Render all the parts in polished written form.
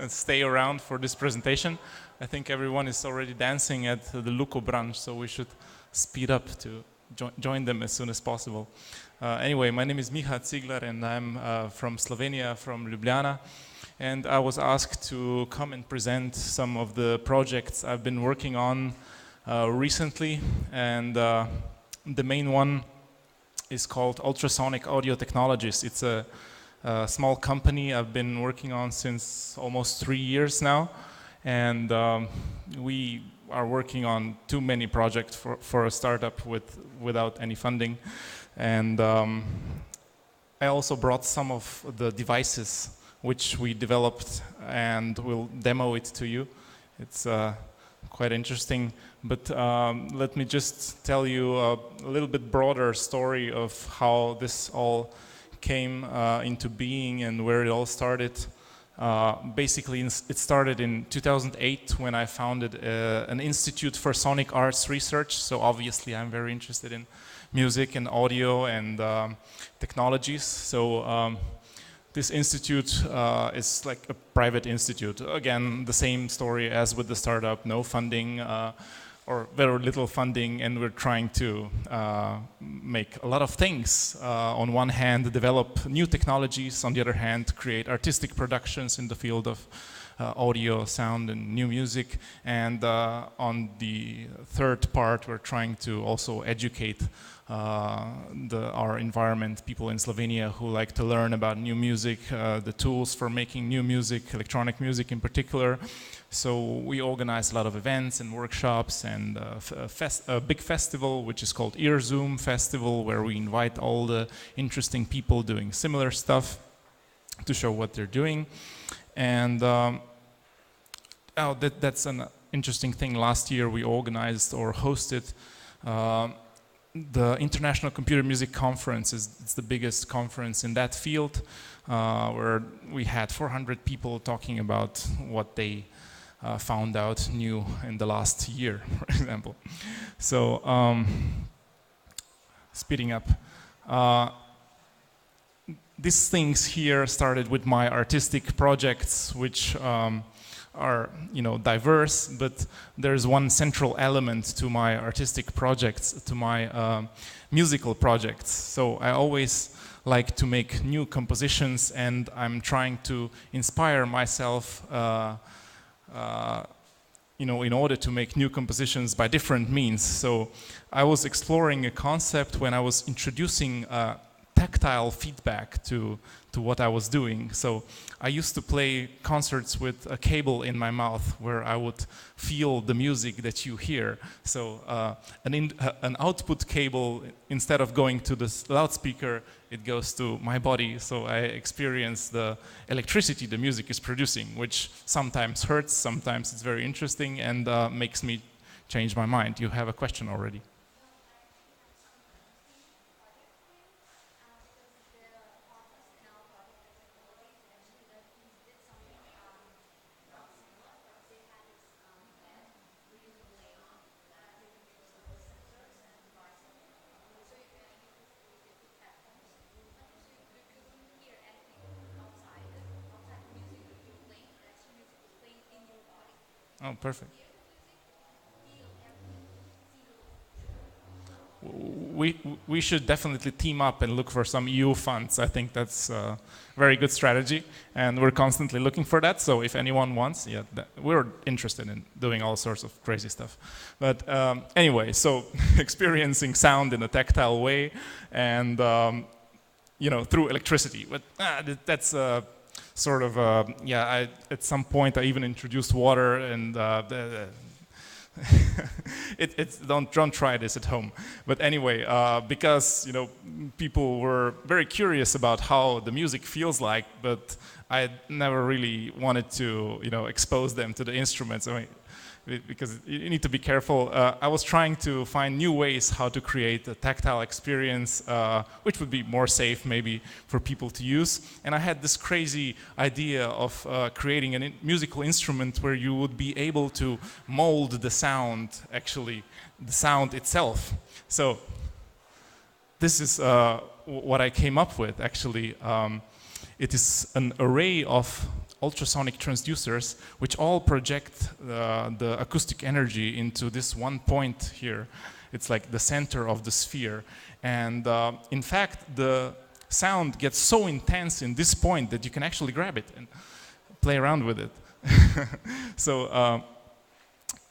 stay around for this presentation. I think everyone is already dancing at the Luko branch, so we should speed up to join them as soon as possible. Anyway, my name is Miha Ciglar, and I'm from Slovenia, from Ljubljana. And I was asked to come and present some of the projects I've been working on recently. And the main one is called Ultrasonic Audio Technologies. It's a small company I've been working on since almost 3 years now. And we are working on too many projects for a startup without any funding. And I also brought some of the devices which we developed and will demo it to you. It's quite interesting, but let me just tell you a little bit broader story of how this all came into being and where it all started. Basically, it started in 2008 when I founded an Institute for Sonic Arts Research. So obviously I'm very interested in music and audio and technologies. So this institute is like a private institute. Again, the same story as with the startup, no funding or very little funding, and we're trying to make a lot of things. On one hand, develop new technologies, on the other hand, create artistic productions in the field of audio, sound, and new music. And on the third part, we're trying to also educate our environment, people in Slovenia who like to learn about new music, the tools for making new music, electronic music in particular. So we organize a lot of events and workshops and a big festival which is called Earzoom Festival, where we invite all the interesting people doing similar stuff to show what they're doing. And that's an interesting thing. Last year we organized or hosted the International Computer Music Conference. It's the biggest conference in that field, where we had 400 people talking about what they found out new in the last year, for example. So, speeding up. These things here started with my artistic projects, which are, diverse, but there's one central element to my artistic projects, to my musical projects. So I always like to make new compositions, and I'm trying to inspire myself in order to make new compositions by different means. So I was exploring a concept when I was introducing tactile feedback to what I was doing. So I used to play concerts with a cable in my mouth where I would feel the music that you hear. So an output cable, instead of going to the loudspeaker, it goes to my body. So I experience the electricity the music is producing, which sometimes hurts, sometimes it's very interesting, and makes me change my mind. You have a question already. Oh, perfect. We should definitely team up and look for some EU funds. I think that's a very good strategy, and we're constantly looking for that. So if anyone wants, we're interested in doing all sorts of crazy stuff. But anyway, so experiencing sound in a tactile way, and through electricity. But that's sort of, at some point I even introduced water, and don't try this at home. But anyway, because people were very curious about how the music feels like, but I never really wanted to expose them to the instruments. I mean, because you need to be careful. I was trying to find new ways how to create a tactile experience, which would be more safe maybe for people to use. And I had this crazy idea of creating a musical instrument where you would be able to mold the sound, actually, the sound itself. So this is what I came up with, actually. It is an array of ultrasonic transducers, which all project the acoustic energy into this one point here. It's like the center of the sphere. And in fact, the sound gets so intense in this point that you can actually grab it and play around with it. So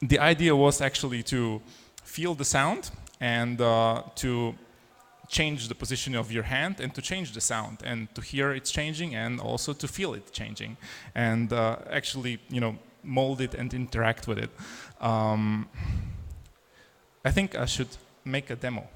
the idea was actually to feel the sound and to change the position of your hand and to change the sound and to hear it's changing and also to feel it changing and actually, you know, mold it and interact with it. I think I should make a demo.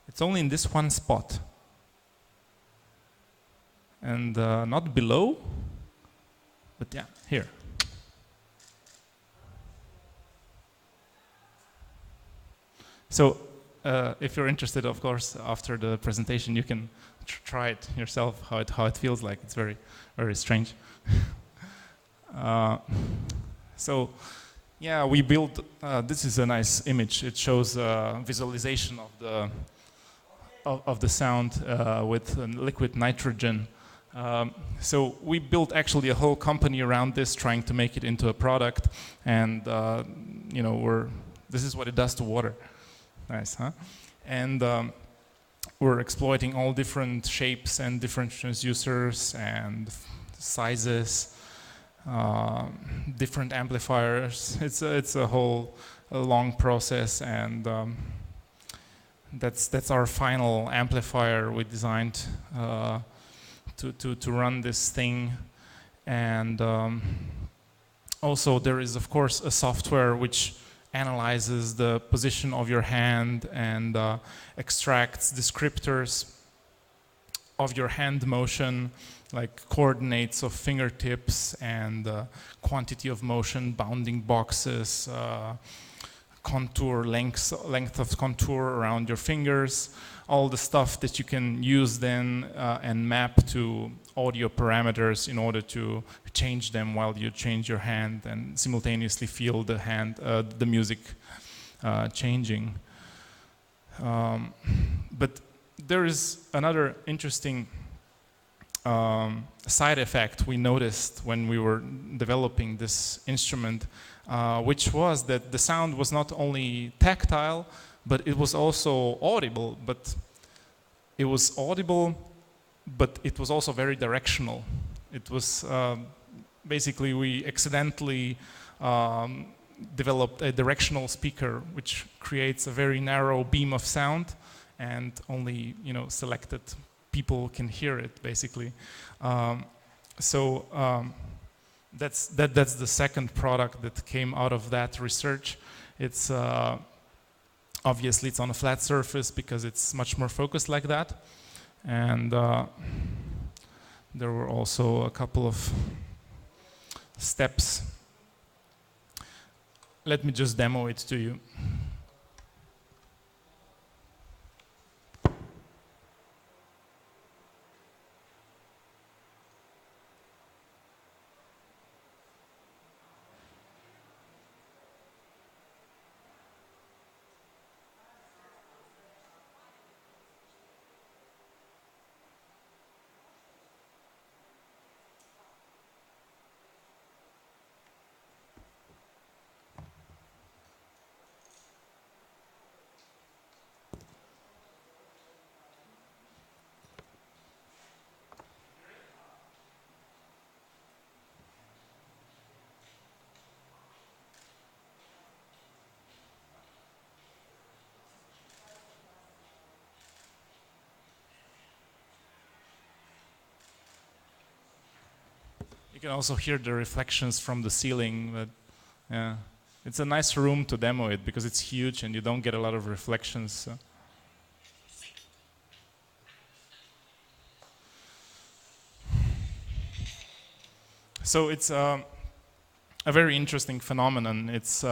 It's only in this one spot. And not below, but yeah, here. So if you're interested, of course, after the presentation, you can try it yourself, how it feels like. It's very, very strange. So yeah, we built, this is a nice image. It shows visualization of the sound with liquid nitrogen. So we built actually a whole company around this, trying to make it into a product, and you know, this is what it does to water. Nice, huh? And we're exploiting all different shapes and different transducers and sizes, different amplifiers. It's a whole long process, and that's our final amplifier we designed to run this thing. And also there is, of course, a software which analyzes the position of your hand and extracts descriptors of your hand motion, like coordinates of fingertips and quantity of motion, bounding boxes, contour, length of contour around your fingers, all the stuff that you can use then and map to audio parameters in order to change them while you change your hand and simultaneously feel the hand, the music changing. But there is another interesting side effect we noticed when we were developing this instrument, which was that the sound was not only tactile, but it was also audible. But it was audible, but it was also very directional. It was basically, we accidentally developed a directional speaker which creates a very narrow beam of sound, and only, you know, selected people can hear it, basically. That's the second product that came out of that research. It's obviously it's on a flat surface because it's much more focused like that, and there were also a couple of steps. Let me just demo it to you. You can also hear the reflections from the ceiling, but yeah, it's a nice room to demo it because it's huge and you don't get a lot of reflections. So it's a very interesting phenomenon. It's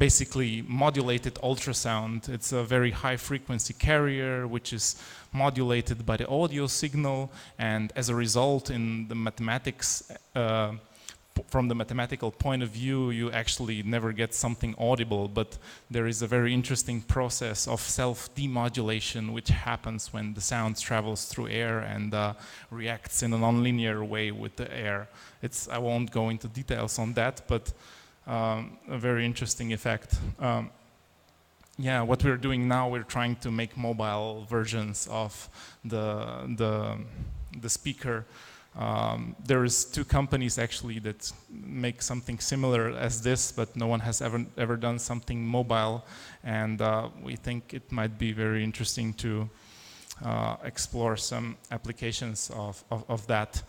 basically modulated ultrasound. It's a very high frequency carrier which is modulated by the audio signal, and as a result in the mathematics, from the mathematical point of view, you actually never get something audible, but there is a very interesting process of self-demodulation which happens when the sound travels through air and reacts in a nonlinear way with the air. I won't go into details on that, but a very interesting effect. Yeah, what we're doing now, we're trying to make mobile versions of the speaker. There is 2 companies actually that make something similar as this, but no one has ever done something mobile, and we think it might be very interesting to explore some applications of that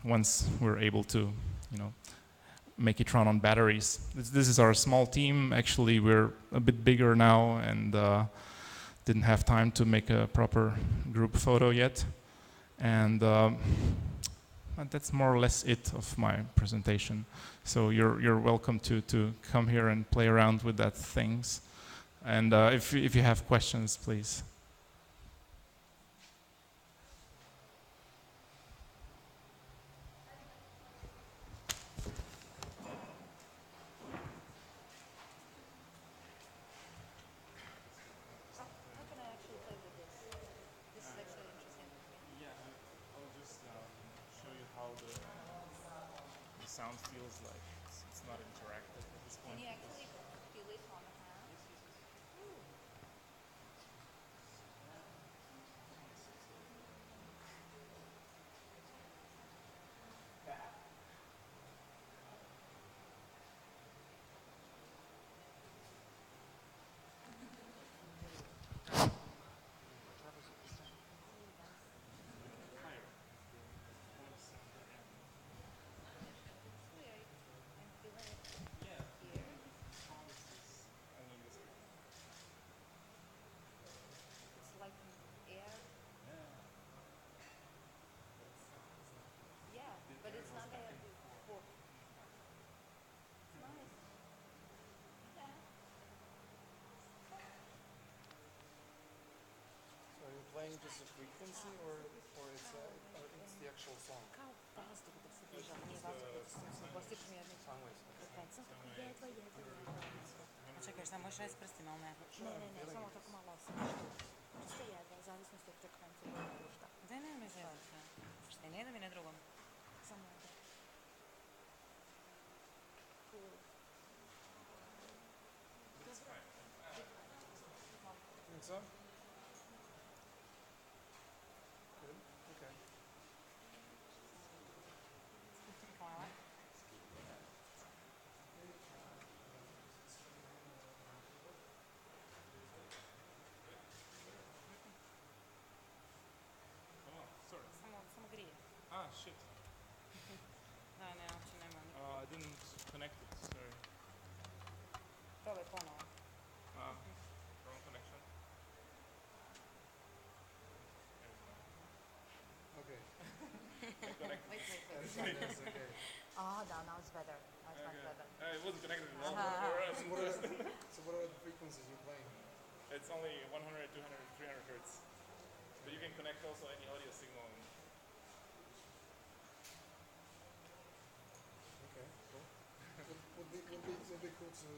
once we're able to, make it run on batteries. This is our small team. Actually, we're a bit bigger now and didn't have time to make a proper group photo yet. And that's more or less it of my presentation. So you're welcome to come here and play around with that things. And if you have questions, please. Sound feels like it's not interactive at this point. Can you actually feel it on the hand? Playing just a frequency, or it's the actual song? A čekaj, samo možeš aj s prstima, ali ne? Ne, samo tako malo se čisto jedno, u zavisnosti od frekvencije. Daj, ne mi želiš, ne? Ne jednom i ne drugom. Samo jedno. Think so? Good, okay. Hvala. Samo grije. Ah, shit. Da, ne, uopće nema nikog. I didn't connect it, sorry. Probaj ponovo. Wrong connection. Okay. Wait. That's okay. Oh, da, now it's better. Now it's much better. It wasn't connected at all. So what are the frequencies you're playing? It's only 100, 200, 300 hertz. But you can connect also any audio signal. Okay, cool. Would be cool to